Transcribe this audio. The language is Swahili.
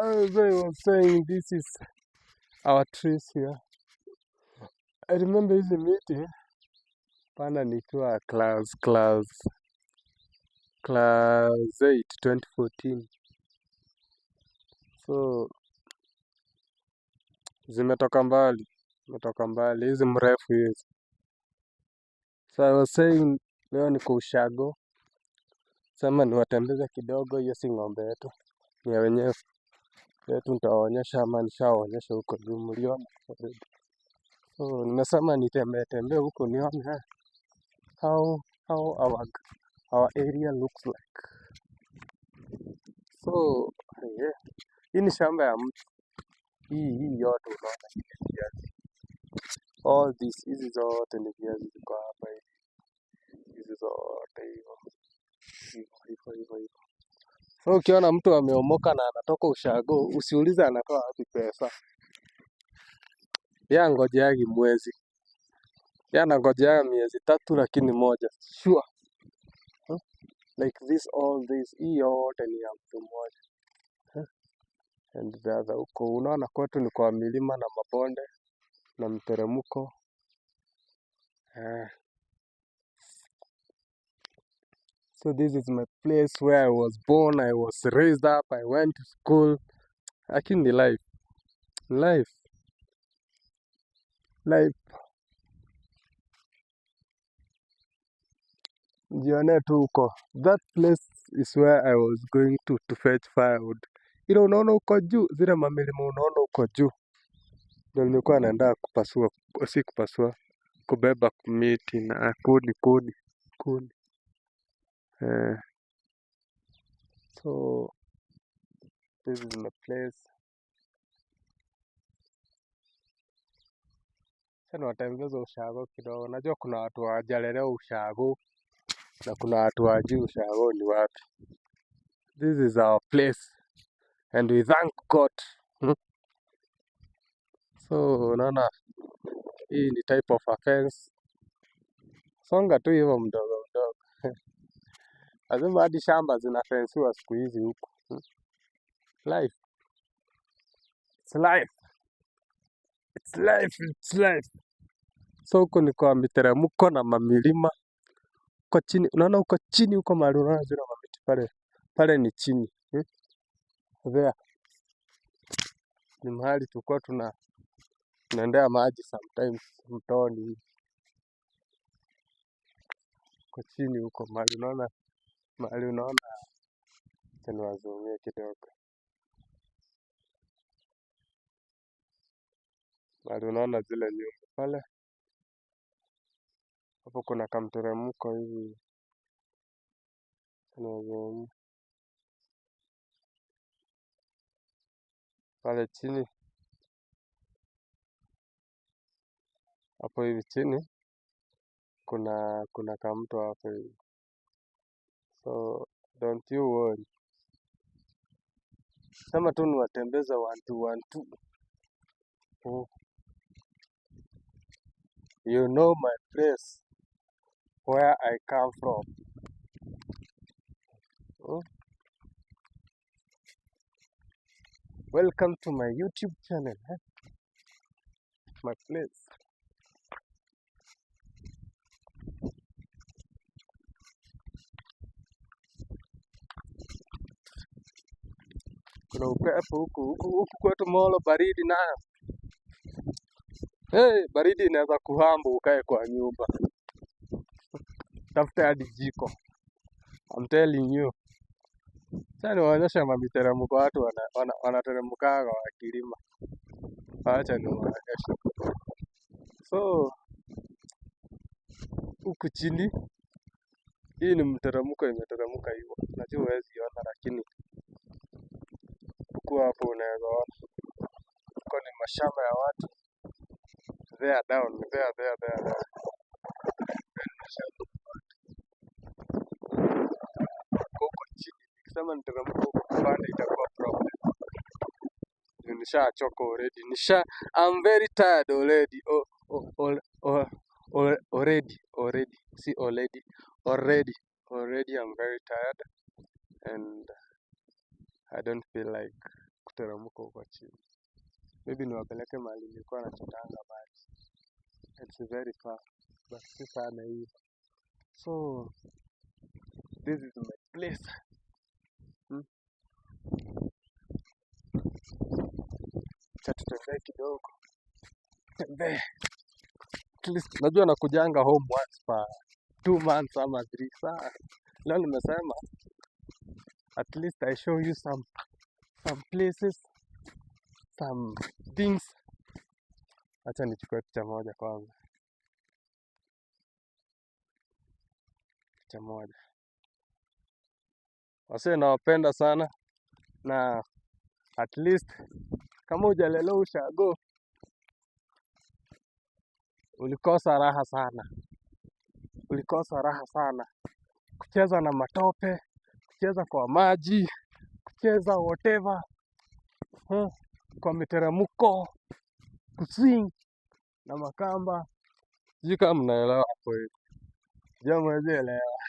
As I was saying, this is our trees here. I remember hizi miti pana nikiwa class 8 2014. So zimetoka mbali hizi mrefu hizi. So I was saying leo niko ushago, sema niwatembeze kidogo. Hiyo si ng'ombe yetu, ni ya wenyewe yetu. Nitawaonyesha ama nishawaonyesha huko juu, mliona already. So nimesema nitembee huko nione how our area looks like. So yeah. Hii ni shamba ya mtu. Hii yote unaona ni viazi. All this, hizi zote ni viazi ziko hapa hivi. Hizi zote hivyo. So ukiona mtu ameomoka na anatoka ushago, usiulize anatoa wapi pesa. Yeye angojeagi mwezi. Yeye anangojea miezi 3 lakini moja. Sure. Like this, all this, hii yote ni ya mtu mmoja. And the other huko, unaona kwetu ni kwa milima na mabonde na mteremko. So this is my place where I was born, I was raised up, I went to school. Lakini life. Jione tu huko. That place is where I was going to fetch firewood. Ile unaona huko juu, zile mamilima unaona huko juu, ndio nilikuwa naenda kupasua, kubeba miti na kuni. So this is my place. Sasa watembeza ushago kidogo. Najua kuna watu hawajalelewa ushago na kuna watu hawajui ushago ni wapi. This is our place and we thank God. So unaona hii ni type of offense. Songa tu hivyo mdogo. Lazima hadi shamba zinafensiwa siku hizi huku. Life. It's life. So huko ni kwa miteremko na mamilima. Huko chini, unaona huko chini huko mahali unaona zile mamiti pale ni chini. There. Ni mahali tulikuwa tunaendea maji sometimes mtoni. Huko chini huko mahali unaona niwazumie kidogo. Mahali unaona zile nyumba pale. Hapo kuna kamteremko hivi. Niwazumie. Pale chini. Hapo hivi chini. Kuna kamto hapo hivi. So don't you worry. Sema tu niwatembeza 1 2. Oh. You know my place, where I come from. Oh. Welcome to my YouTube channel. My place. Kuna upepo huku kwetu Molo, baridi nayo. Baridi inaweza kuhambu ukae kwa nyumba. Tafuta hadi jiko. I'm telling you. Sasa niwaonyesha miteremko watu wanateremkaga wakilima. Acha niwaonyeshe. So huku chini hii ni mteremko imeteremka hivyo. Najua huwezi ona lakini huku hapo unaweza ona. Huko ni mashamba ya watu. There down, there. Huko chini. Nikisema niteremka huko kupanda itakuwa problem. Nishachoka already. I'm very tired already. Already I'm very tired and I don't feel like kuteremka huko chini. Maybe niwapeleke mahali nilikuwa nachotanga maji. It's very far, but si sana hiyo. So this is my place. Acha tutembee kidogo, tembee. At least najua nakujanga home once per 2 months ama 3. Saa leo nimesema at least I show you some places, some things. Acha nichukue picha moja kwanza, picha moja. Wasee nawapenda sana, na at least kama hujalelewa ushago, ulikosa raha sana, ulikosa raha sana kucheza na matope, kucheza kwa maji, kucheza whatever, kwa miteremko, kuswing na makamba. Sijui kama mnaelewa hapo hivi. Je, mwezi elewa?